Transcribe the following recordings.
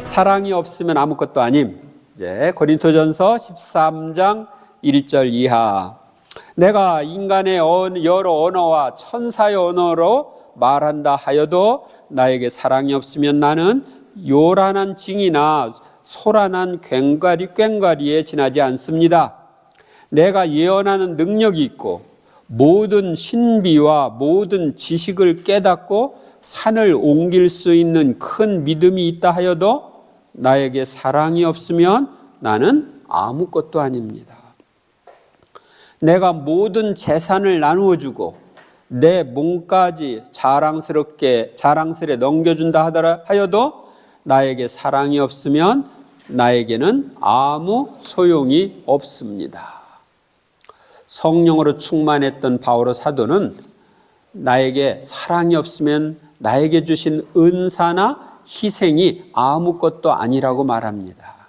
사랑이 없으면 아무것도 아님. 이제 고린토전서 13장 1절 이하. 내가 인간의 여러 언어와 천사의 언어로 말한다 하여도 나에게 사랑이 없으면 나는 요란한 징이나 소란한 꽹과리에 지나지 않습니다. 내가 예언하는 능력이 있고 모든 신비와 모든 지식을 깨닫고 산을 옮길 수 있는 큰 믿음이 있다 하여도 나에게 사랑이 없으면 나는 아무것도 아닙니다. 내가 모든 재산을 나누어 주고 내 몸까지 자랑스레 넘겨준다 하여도 나에게 사랑이 없으면 나에게는 아무 소용이 없습니다. 성령으로 충만했던 바오로 사도는 나에게 사랑이 없으면 나에게 주신 은사나 희생이 아무것도 아니라고 말합니다.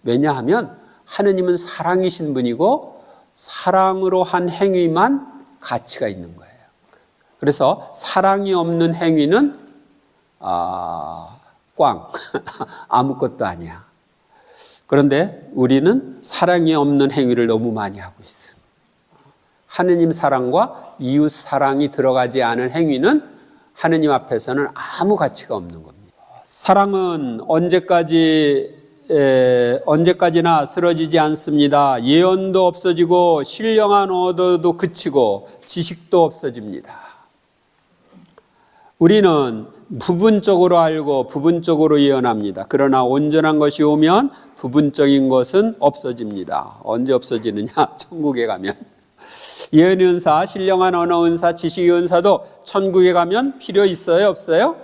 왜냐하면 하느님은 사랑이신 분이고 사랑으로 한 행위만 가치가 있는 거예요. 그래서 사랑이 없는 행위는 아무것도 아니야. 그런데 우리는 사랑이 없는 행위를 너무 많이 하고 있어요. 하느님 사랑과 이웃 사랑이 들어가지 않은 행위는 하느님 앞에서는 아무 가치가 없는 겁니다. 사랑은 언제까지나 쓰러지지 않습니다. 예언도 없어지고 신령한 언어도 그치고 지식도 없어집니다. 우리는 부분적으로 알고 부분적으로 예언합니다. 그러나 온전한 것이 오면 부분적인 것은 없어집니다. 언제 없어지느냐? 천국에 가면. 예언의 은사, 신령한 언어 은사, 지식의 은사도 천국에 가면 필요 있어요? 없어요?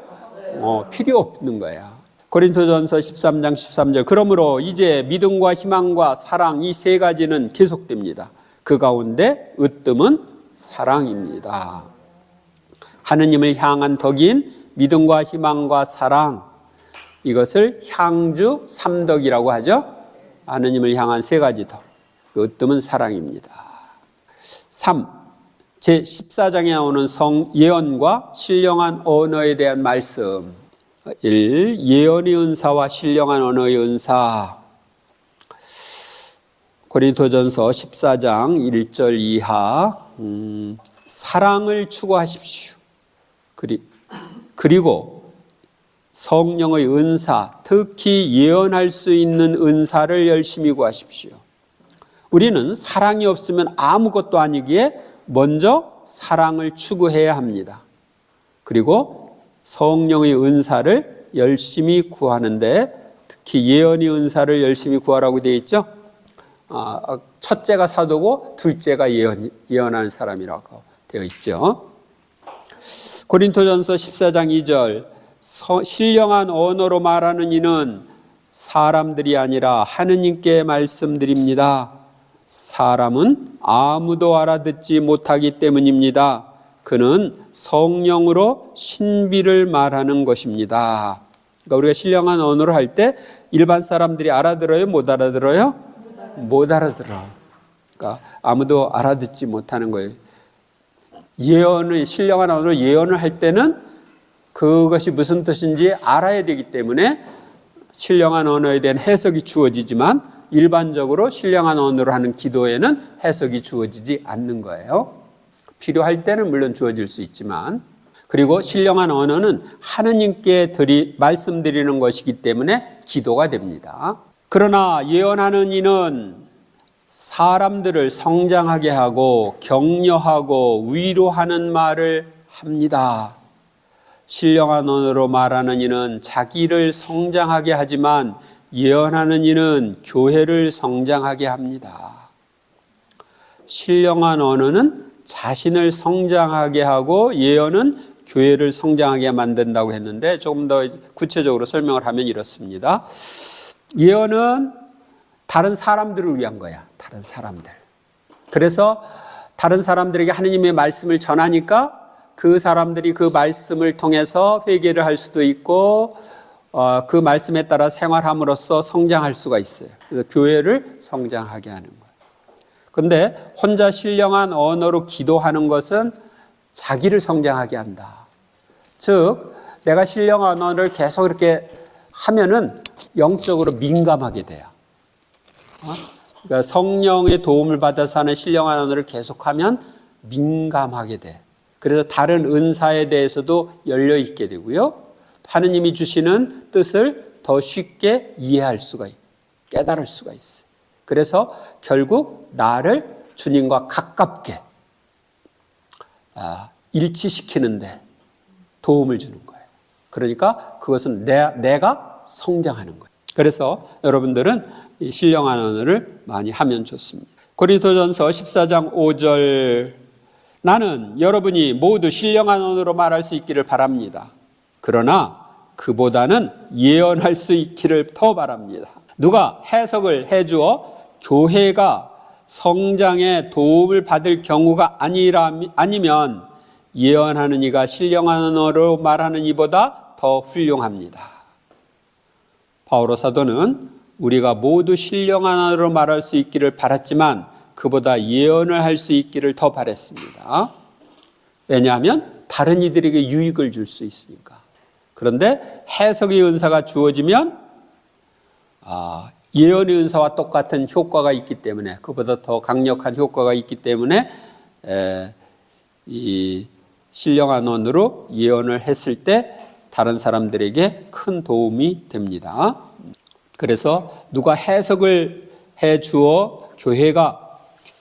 필요 없는 거야. 고린토전서 13장 13절. 그러므로 이제 믿음과 희망과 사랑 이 세 가지는 계속됩니다. 그 가운데 으뜸은 사랑입니다. 하느님을 향한 덕인 믿음과 희망과 사랑, 이것을 향주 삼덕이라고 하죠. 하느님을 향한 세 가지 덕, 그 으뜸은 사랑입니다. 3. 제14장에 나오는 예언과 신령한 언어에 대한 말씀. 1. 예언의 은사와 신령한 언어의 은사. 고린토전서 14장 1절 이하. 사랑을 추구하십시오. 그리고 성령의 은사, 특히 예언할 수 있는 은사를 열심히 구하십시오. 우리는 사랑이 없으면 아무것도 아니기에 먼저 사랑을 추구해야 합니다. 그리고 성령의 은사를 열심히 구하는데 특히 예언의 은사를 열심히 구하라고 되어 있죠. 첫째가 사도고 둘째가 예언하는 사람이라고 되어 있죠. 고린토전서 14장 2절. 신령한 언어로 말하는 이는 사람들이 아니라 하느님께 말씀드립니다. 사람은 아무도 알아듣지 못하기 때문입니다. 그는 성령으로 신비를 말하는 것입니다. 그러니까 우리가 신령한 언어를 할 때 일반 사람들이 알아들어요? 못 알아들어요? 못 알아들어. 그러니까 아무도 알아듣지 못하는 거예요. 신령한 언어로 예언을 할 때는 그것이 무슨 뜻인지 알아야 되기 때문에 신령한 언어에 대한 해석이 주어지지만 일반적으로 신령한 언어로 하는 기도에는 해석이 주어지지 않는 거예요. 필요할 때는 물론 주어질 수 있지만, 그리고 신령한 언어는 하느님께 말씀드리는 것이기 때문에 기도가 됩니다. 그러나 예언하는 이는 사람들을 성장하게 하고 격려하고 위로하는 말을 합니다. 신령한 언어로 말하는 이는 자기를 성장하게 하지만 예언하는 이는 교회를 성장하게 합니다. 신령한 언어는 자신을 성장하게 하고 예언은 교회를 성장하게 만든다고 했는데 조금 더 구체적으로 설명을 하면 이렇습니다. 예언은 다른 사람들을 위한 거야. 다른 사람들. 그래서 다른 사람들에게 하느님의 말씀을 전하니까 그 사람들이 그 말씀을 통해서 회개를 할 수도 있고 그 말씀에 따라 생활함으로써 성장할 수가 있어요. 그래서 교회를 성장하게 하는 거예요. 그런데 혼자 신령한 언어로 기도하는 것은 자기를 성장하게 한다. 즉 내가 신령한 언어를 계속 이렇게 하면은 영적으로 민감하게 돼요. 그러니까 성령의 도움을 받아서 하는 신령한 언어를 계속하면 민감하게 돼. 그래서 다른 은사에 대해서도 열려 있게 되고요. 하느님이 주시는 뜻을 더 쉽게 이해할 수가 있고 깨달을 수가 있어요. 그래서 결국 나를 주님과 가깝게 일치시키는데 도움을 주는 거예요. 그러니까 그것은 내가 성장하는 거예요. 그래서 여러분들은 이 신령한 언어를 많이 하면 좋습니다. 고린도전서 14장 5절 나는 여러분이 모두 신령한 언어로 말할 수 있기를 바랍니다. 그러나 그보다는 예언할 수 있기를 더 바랍니다. 누가 해석을 해주어 교회가 성장에 도움을 받을 경우가 아니면 예언하는 이가 신령한 언어로 말하는 이보다 더 훌륭합니다. 바오로 사도는 우리가 모두 신령한 언어로 말할 수 있기를 바랐지만 그보다 예언을 할 수 있기를 더 바랐습니다. 왜냐하면 다른 이들에게 유익을 줄 수 있으니까. 그런데 해석의 은사가 주어지면 예언의 은사와 똑같은 효과가 있기 때문에 그보다 더 강력한 효과가 있기 때문에 이 신령한 언어로 예언을 했을 때 다른 사람들에게 큰 도움이 됩니다. 그래서 누가 해석을 해 주어 교회가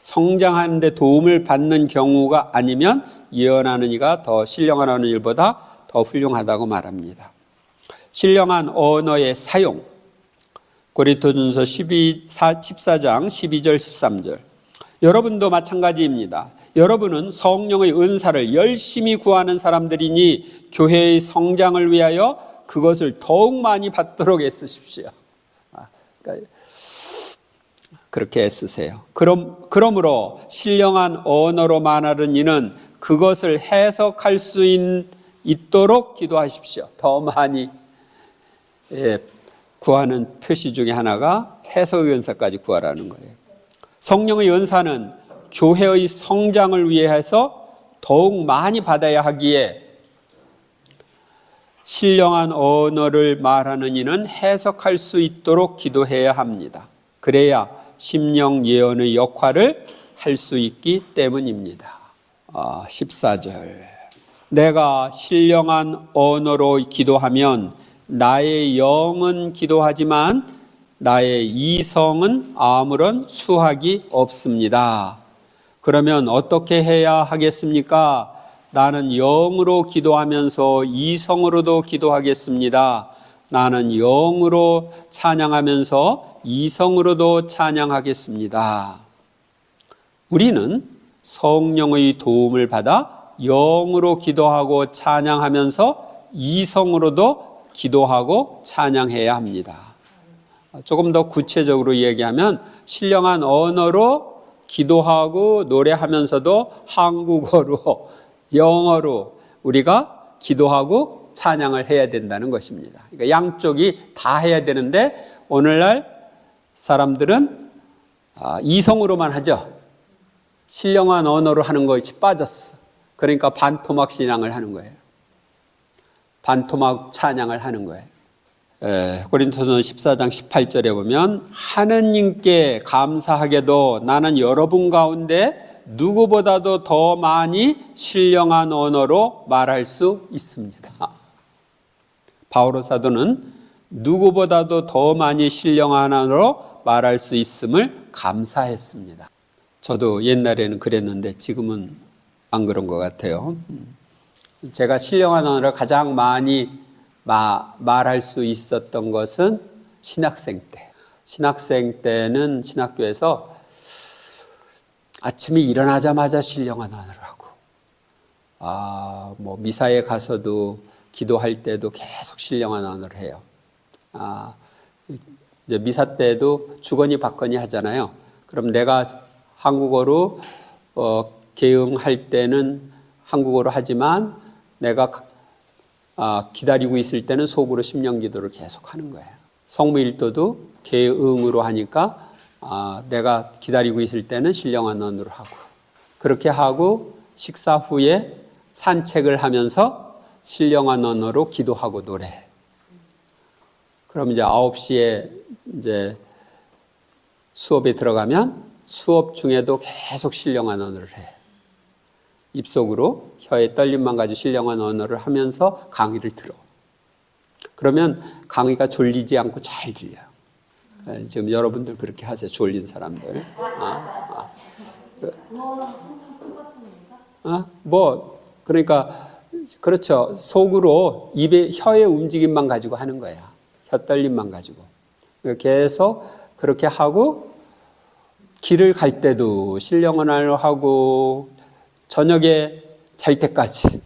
성장하는 데 도움을 받는 경우가 아니면 예언하는 이가 더 신령한 언어 일보다 더 훌륭하다고 말합니다. 신령한 언어의 사용 고린도전서 14장 12절 13절 여러분도 마찬가지입니다. 여러분은 성령의 은사를 열심히 구하는 사람들이니 교회의 성장을 위하여 그것을 더욱 많이 받도록 애쓰십시오. 그러니까 그렇게 애쓰세요. 그러므로 신령한 언어로 말하는 이는 그것을 해석할 수 있도록 기도하십시오. 더 많이 구하는 표시 중에 하나가 해석의 은사까지 구하라는 거예요. 성령의 은사는 교회의 성장을 위해서 더욱 많이 받아야 하기에 신령한 언어를 말하는 이는 해석할 수 있도록 기도해야 합니다. 그래야 심령 예언의 역할을 할 수 있기 때문입니다. 14절 내가 신령한 언어로 기도하면 나의 영은 기도하지만 나의 이성은 아무런 수확이 없습니다. 그러면 어떻게 해야 하겠습니까? 나는 영으로 기도하면서 이성으로도 기도하겠습니다. 나는 영으로 찬양하면서 이성으로도 찬양하겠습니다. 우리는 성령의 도움을 받아 영으로 기도하고 찬양하면서 이성으로도 기도하고 찬양해야 합니다. 조금 더 구체적으로 얘기하면 신령한 언어로 기도하고 노래하면서도 한국어로 영어로 우리가 기도하고 찬양을 해야 된다는 것입니다. 그러니까 양쪽이 다 해야 되는데 오늘날 사람들은 이성으로만 하죠. 신령한 언어로 하는 것이 빠졌어. 그러니까 반토막 신앙을 하는 거예요. 반토막 찬양을 하는 거예요. 고린도전서 14장 18절에 보면 하느님께 감사하게도 나는 여러분 가운데 누구보다도 더 많이 신령한 언어로 말할 수 있습니다. 바오로 사도는 누구보다도 더 많이 신령한 언어로 말할 수 있음을 감사했습니다. 저도 옛날에는 그랬는데 지금은 안 그런 것 같아요. 제가 신령한 언어를 가장 많이 말할 수 있었던 것은 신학생 때. 신학생 때는 신학교에서 아침에 일어나자마자 신령한 언어를 하고, 미사에 가서도 기도할 때도 계속 신령한 언어를 해요. 이제 미사 때도 주거니 받거니 하잖아요. 그럼 내가 한국어로 개응할 때는 한국어로 하지만 내가 기다리고 있을 때는 속으로 심령기도를 계속 하는 거예요. 성무일도도 개응으로 하니까 내가 기다리고 있을 때는 신령한 언어로 하고 그렇게 하고 식사 후에 산책을 하면서 신령한 언어로 기도하고 노래해. 그럼 이제 9시에 이제 수업에 들어가면 수업 중에도 계속 신령한 언어를 해. 입속으로 혀의 떨림만 가지고 신령한 언어를 하면서 강의를 들어. 그러면 강의가 졸리지 않고 잘 들려요. 지금 여러분들 그렇게 하세요. 졸린 사람들. 그러니까 그렇죠. 속으로 입의 혀의 움직임만 가지고 하는 거야. 혀 떨림만 가지고. 계속 그렇게 하고 길을 갈 때도 신령언어로 하고 저녁에 잘 때까지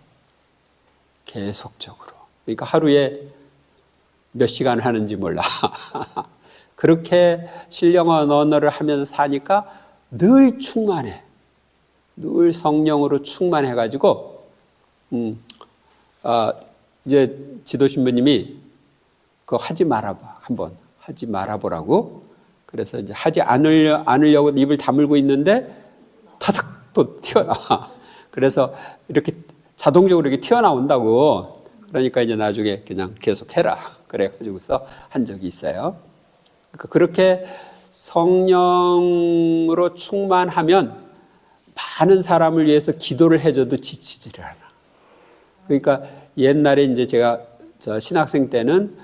계속적으로. 그러니까 하루에 몇 시간 하는지 몰라. 그렇게 신령한 언어를 하면서 사니까 늘 충만해. 늘 성령으로 충만해가지고, 이제 지도신부님이 그거 하지 말아봐. 한번 하지 말아보라고. 그래서 이제 하지 않으려고 입을 다물고 있는데 타닥 또 튀어나와. 그래서 이렇게 자동적으로 이렇게 튀어나온다고. 그러니까 이제 나중에 그냥 계속 해라. 그래가지고서 한 적이 있어요. 그렇게 성령으로 충만하면 많은 사람을 위해서 기도를 해줘도 지치지를 않아. 그러니까 옛날에 이제 제가 신학생 때는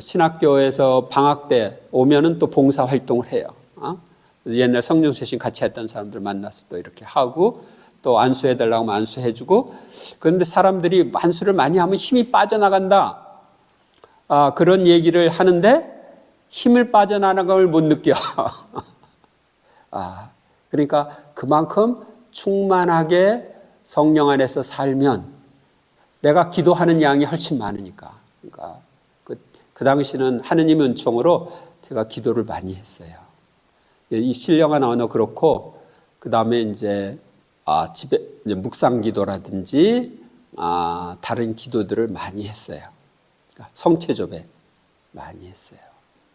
신학교에서 방학 때 오면은 또 봉사 활동을 해요. 옛날 성령세신 같이 했던 사람들 만나서 또 이렇게 하고 또 안수해달라고 하면 안수해주고. 그런데 사람들이 안수를 많이 하면 힘이 빠져나간다. 그런 얘기를 하는데 힘을 빠져나가는 걸 못 느껴. 그러니까 그만큼 충만하게 성령 안에서 살면 내가 기도하는 양이 훨씬 많으니까. 그러니까 그 당시는 하느님 은총으로 제가 기도를 많이 했어요. 이 신령한 언어 그렇고, 그 다음에 이제 집에 이제 묵상 기도라든지 다른 기도들을 많이 했어요. 그러니까 성체조배 많이 했어요.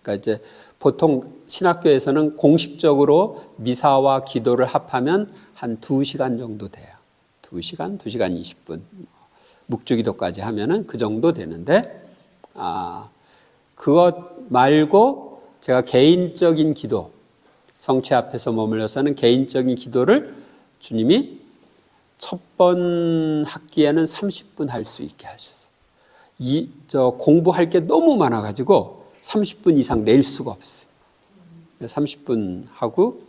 그러니까 이제 보통 신학교에서는 공식적으로 미사와 기도를 합하면 한 2시간 정도 돼요. 2시간, 2시간 20분. 묵주기도까지 하면은 그 정도 되는데, 그것 말고 제가 개인적인 기도, 성체 앞에서 머물러서는 개인적인 기도를 주님이 첫 번 학기에는 30분 할 수 있게 하셨어요. 공부할 게 너무 많아가지고 30분 이상 낼 수가 없어요. 30분 하고,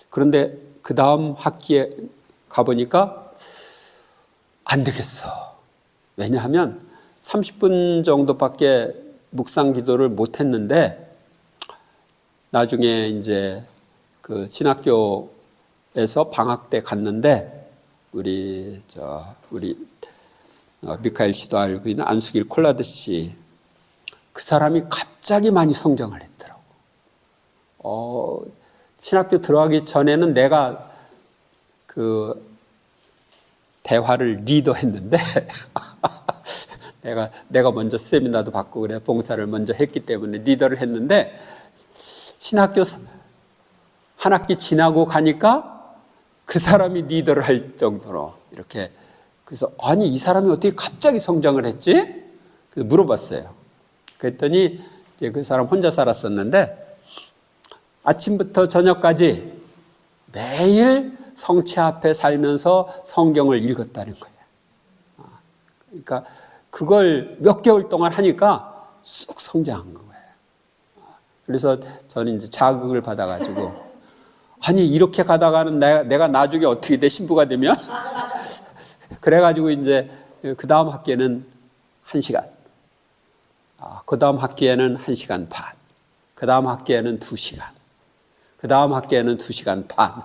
그런데 그 다음 학기에 가보니까 안 되겠어. 왜냐하면 30분 정도밖에 묵상 기도를 못 했는데, 나중에 이제 그 신학교에서 방학 때 갔는데, 우리 미카엘 씨도 알고 있는 안수길 콜라드 씨, 그 사람이 갑자기 많이 성장을 했더라고. 신학교 들어가기 전에는 내가 그 대화를 리더했는데 내가 먼저 세미나도 받고 그래 봉사를 먼저 했기 때문에 리더를 했는데, 신학교 한 학기 지나고 가니까 그 사람이 리더를 할 정도로 이렇게. 그래서 아니 이 사람이 어떻게 갑자기 성장을 했지? 그래서 물어봤어요. 그랬더니 이제 그 사람 혼자 살았었는데 아침부터 저녁까지 매일 성체 앞에 살면서 성경을 읽었다는 거예요. 그러니까 그걸 몇 개월 동안 하니까 쑥 성장한 거예요. 그래서 저는 이제 자극을 받아가지고, 아니 이렇게 가다가는 내가 나중에 어떻게 돼, 신부가 되면? 그래가지고 이제 그 다음 학기에는 1시간, 그 다음 학기에는 1시간 반, 그 다음 학기에는 2시간, 그 다음 학기에는 2시간 반,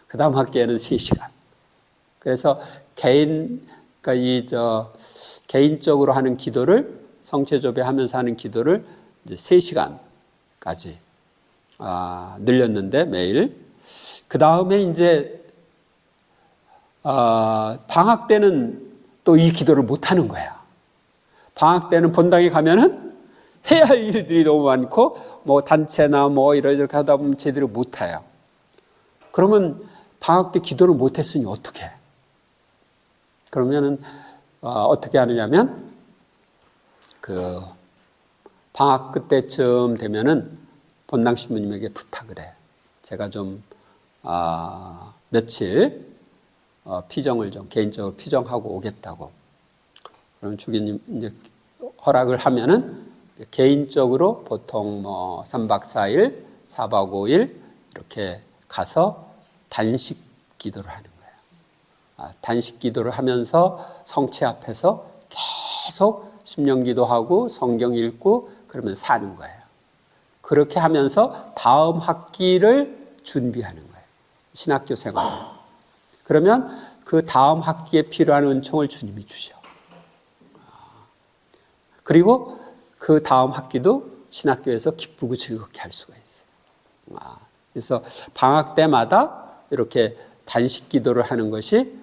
그 다음 학기에는 3시간. 그래서 개인적으로 하는 기도를, 성체조배하면서 하는 기도를 이제 3시간까지 늘렸는데 매일. 그 다음에 이제 방학 때는 또 이 기도를 못 하는 거야. 방학 때는 본당에 가면은 해야 할 일들이 너무 많고, 뭐 단체나 뭐 이렇게 하다 보면 제대로 못 해요. 그러면 방학 때 기도를 못 했으니 어떡해? 그러면은 어떻게 하느냐면 방학 그때쯤 되면은 본당 신부님에게 부탁을 해. 제가 좀 며칠 피정을 좀 개인적으로 피정하고 오겠다고. 그럼 주기님 이제 허락을 하면은 개인적으로 보통 3박 4일, 4박 5일 이렇게 가서 단식 기도를 하는 거예요. 단식 기도를 하면서 성체 앞에서 계속 심령 기도하고 성경 읽고 그러면 사는 거예요. 그렇게 하면서 다음 학기를 준비하는 거예요. 신학교 생활. 그러면 그 다음 학기에 필요한 은총을 주님이 주셔. 그리고 그 다음 학기도 신학교에서 기쁘고 즐겁게 할 수가 있어요. 그래서 방학 때마다 이렇게 단식 기도를 하는 것이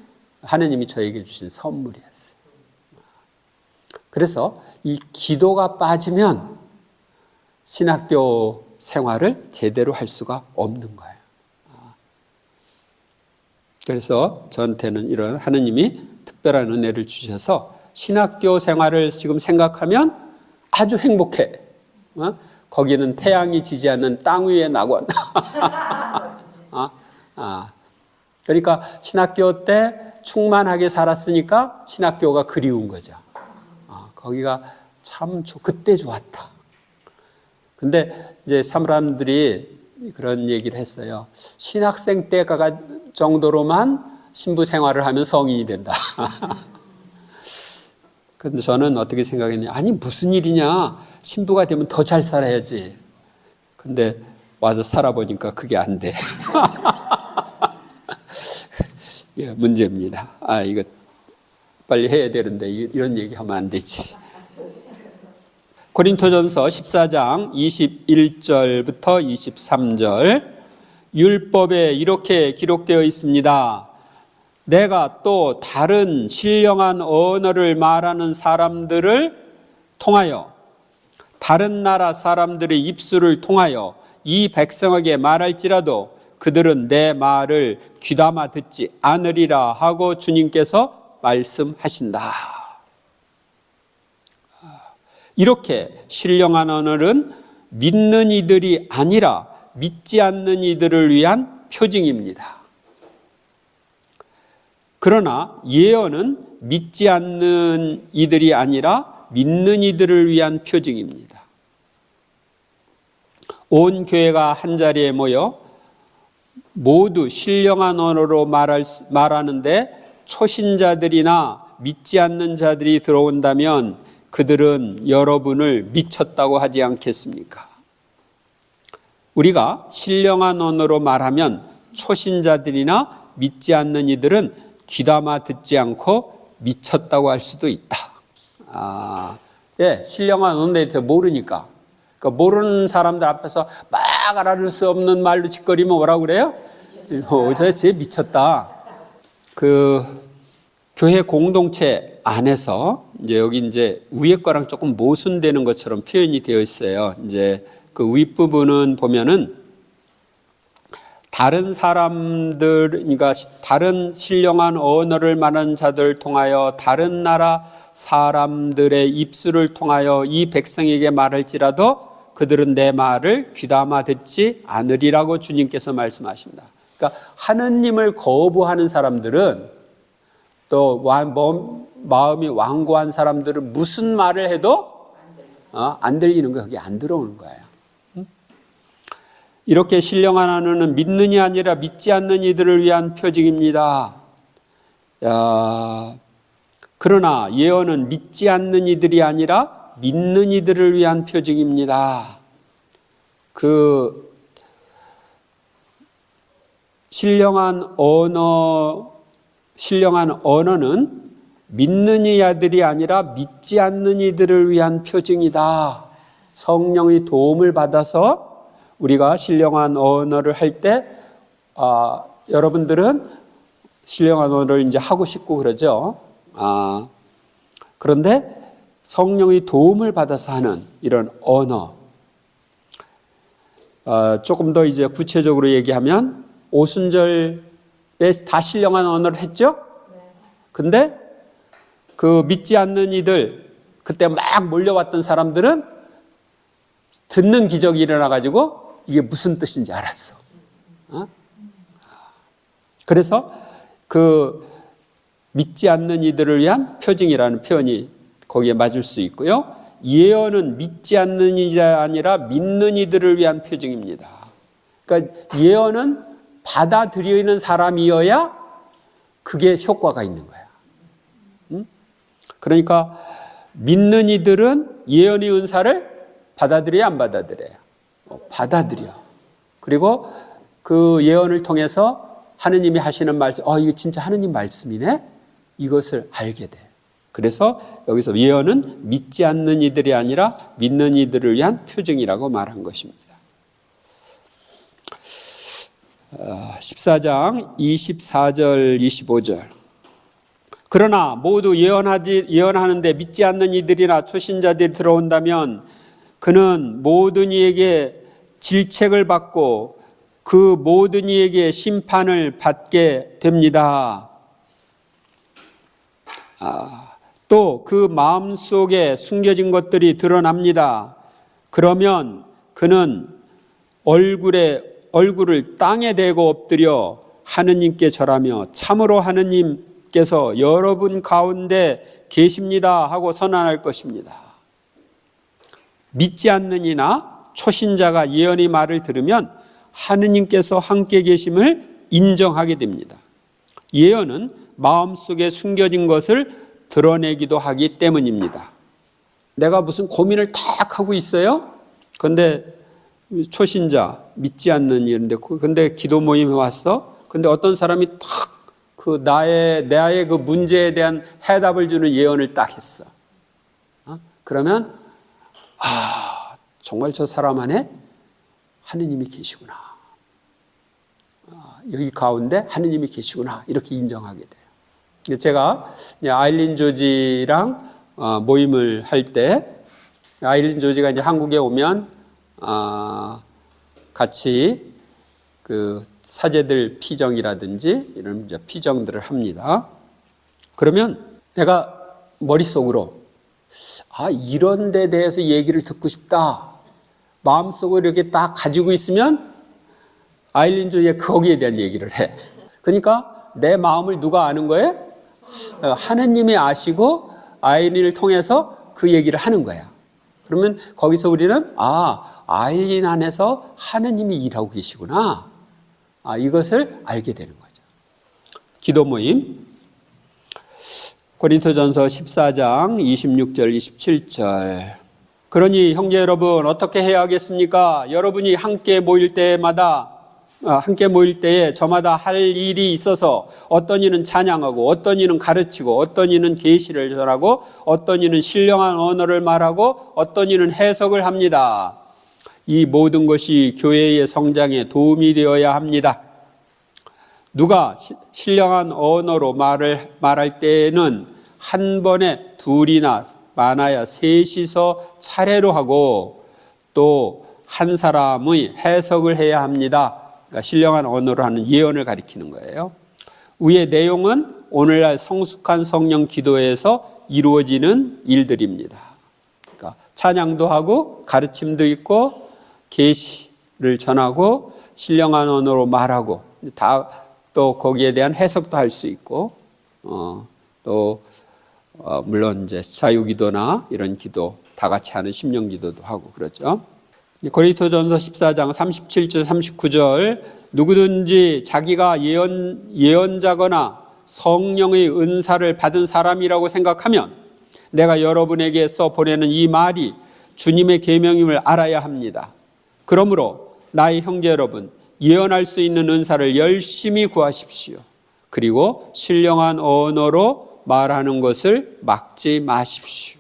하느님이 저에게 주신 선물이었어요. 그래서 이 기도가 빠지면 신학교 생활을 제대로 할 수가 없는 거예요. 그래서 저한테는 이런 하느님이 특별한 은혜를 주셔서 신학교 생활을 지금 생각하면 아주 행복해. 거기는 태양이 지지 않는 땅 위의 낙원. 그러니까 신학교 때 충만하게 살았으니까 신학교가 그리운 거죠. 거기가 참 그때 좋았다. 근데 이제 사람들이 그런 얘기를 했어요. 신학생 때 정도로만 신부 생활을 하면 성인이 된다. 근데 저는 어떻게 생각했냐. 아니 무슨 일이냐. 신부가 되면 더 잘 살아야지. 근데 와서 살아보니까 그게 안 돼. 예, 문제입니다. 이거 빨리 해야 되는데 이런 얘기하면 안 되지. 고린토전서 14장 21절부터 23절 율법에 이렇게 기록되어 있습니다. 내가 또 다른 신령한 언어를 말하는 사람들을 통하여 다른 나라 사람들의 입술을 통하여 이 백성에게 말할지라도 그들은 내 말을 귀담아 듣지 않으리라 하고 주님께서 말씀하신다. 이렇게 신령한 언어는 믿는 이들이 아니라 믿지 않는 이들을 위한 표징입니다. 그러나 예언은 믿지 않는 이들이 아니라 믿는 이들을 위한 표징입니다. 온 교회가 한자리에 모여 모두 신령한 언어로 말하는데 초신자들이나 믿지 않는 자들이 들어온다면 그들은 여러분을 미쳤다고 하지 않겠습니까? 우리가 신령한 언어로 말하면 초신자들이나 믿지 않는 이들은 귀담아 듣지 않고 미쳤다고 할 수도 있다. 신령한 언어에 대해 모르니까. 그러니까 모르는 사람들 앞에서 막 알아들 수 없는 말로 짓거리면 뭐라고 그래요? 쟤 미쳤다. 교회 공동체 안에서 이제 위에 거랑 조금 모순되는 것처럼 표현이 되어 있어요. 이제 그 윗부분은 보면은 다른 사람들, 그러니까 다른 신령한 언어를 말하는 자들을 통하여 다른 나라 사람들의 입술을 통하여 이 백성에게 말할지라도 그들은 내 말을 귀담아 듣지 않으리라고 주님께서 말씀하신다. 그러니까 하느님을 거부하는 사람들은 또 마음이 완고한 사람들은 무슨 말을 해도 안 들리는 거예요. 그게 안 들어오는 거예요. 이렇게 신령한 언어는 믿는이 아니라 믿지 않는 이들을 위한 표징입니다. 그러나 예언은 믿지 않는 이들이 아니라 믿는 이들을 위한 표징입니다. 신령한 언어는 믿는 이들이 아니라 믿지 않는 이들을 위한 표징이다. 성령의 도움을 받아서 우리가 신령한 언어를 할 때, 여러분들은 신령한 언어를 이제 하고 싶고 그러죠. 그런데 성령의 도움을 받아서 하는 이런 언어. 조금 더 이제 구체적으로 얘기하면 오순절에 다 신령한 언어를 했죠? 근데 그 믿지 않는 이들, 그때 막 몰려왔던 사람들은 듣는 기적이 일어나가지고 이게 무슨 뜻인지 알았어. 그래서 그 믿지 않는 이들을 위한 표징이라는 표현이 거기에 맞을 수 있고요. 예언은 믿지 않는 이가 아니라 믿는 이들을 위한 표징입니다. 그러니까 예언은 받아들이는 사람이어야 그게 효과가 있는 거야. 그러니까 믿는 이들은 예언의 은사를 받아들여야 안 받아들여요? 받아들여. 그리고 그 예언을 통해서 하느님이 하시는 말씀, 이거 진짜 하느님 말씀이네? 이것을 알게 돼. 그래서 여기서 예언은 믿지 않는 이들이 아니라 믿는 이들을 위한 표징이라고 말한 것입니다. 14장 24절 25절. 그러나 모두 예언하는데 믿지 않는 이들이나 초신자들이 들어온다면 그는 모든 이에게 질책을 받고 그 모든 이에게 심판을 받게 됩니다. 또 그 마음속에 숨겨진 것들이 드러납니다. 그러면 그는 얼굴을 땅에 대고 엎드려 하느님께 절하며 참으로 하느님께서 여러분 가운데 계십니다 하고 선언할 것입니다. 믿지 않는 이나 초신자가 예언의 말을 들으면 하느님께서 함께 계심을 인정하게 됩니다. 예언은 마음속에 숨겨진 것을 드러내기도 하기 때문입니다. 내가 무슨 고민을 딱 하고 있어요? 그런데 초신자, 믿지 않는 이인데, 근데 기도 모임에 왔어? 근데 어떤 사람이 탁 그 나의 그 문제에 대한 해답을 주는 예언을 딱 했어. 그러면 정말 저 사람 안에 하느님이 계시구나. 여기 가운데 하느님이 계시구나. 이렇게 인정하게 돼요. 제가 아일린 조지랑 모임을 할 때, 아일린 조지가 이제 한국에 오면 같이 그 사제들 피정이라든지 이런 피정들을 합니다. 그러면 내가 머릿속으로 이런 데 대해서 얘기를 듣고 싶다. 마음속으로 이렇게 딱 가지고 있으면 아일린 조지가 거기에 대한 얘기를 해. 그러니까 내 마음을 누가 아는 거예요? 하느님이 아시고 아일린을 통해서 그 얘기를 하는 거야. 그러면 거기서 우리는 아일린 안에서 하느님이 일하고 계시구나. 이것을 알게 되는 거죠. 기도 모임. 고린토전서 14장 26절 27절. 그러니 형제 여러분 어떻게 해야 하겠습니까? 여러분이 함께 모일 때에 저마다 할 일이 있어서 어떤 이는 찬양하고 어떤 이는 가르치고 어떤 이는 계시를 전하고 어떤 이는 신령한 언어를 말하고 어떤 이는 해석을 합니다. 이 모든 것이 교회의 성장에 도움이 되어야 합니다. 누가 신령한 언어로 말할 때에는 한 번에 둘이나 많아야 셋이서 차례로 하고 또 한 사람의 해석을 해야 합니다. 그러니까 신령한 언어로 하는 예언을 가리키는 거예요. 위의 내용은 오늘날 성숙한 성령 기도에서 이루어지는 일들입니다. 그러니까 찬양도 하고 가르침도 있고 계시를 전하고 신령한 언어로 말하고 또 거기에 대한 해석도 할 수 있고 물론 이제 자유기도나 이런 기도 다 같이 하는 심령기도도 하고 그렇죠. 고린토전서 14장 37절 39절. 누구든지 자기가 예언자거나 성령의 은사를 받은 사람이라고 생각하면 내가 여러분에게 써보내는 이 말이 주님의 계명임을 알아야 합니다. 그러므로 나의 형제 여러분, 예언할 수 있는 은사를 열심히 구하십시오. 그리고 신령한 언어로 말하는 것을 막지 마십시오.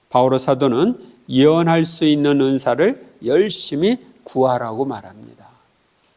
바오로 사도는 예언할 수 있는 은사를 열심히 구하라고 말합니다.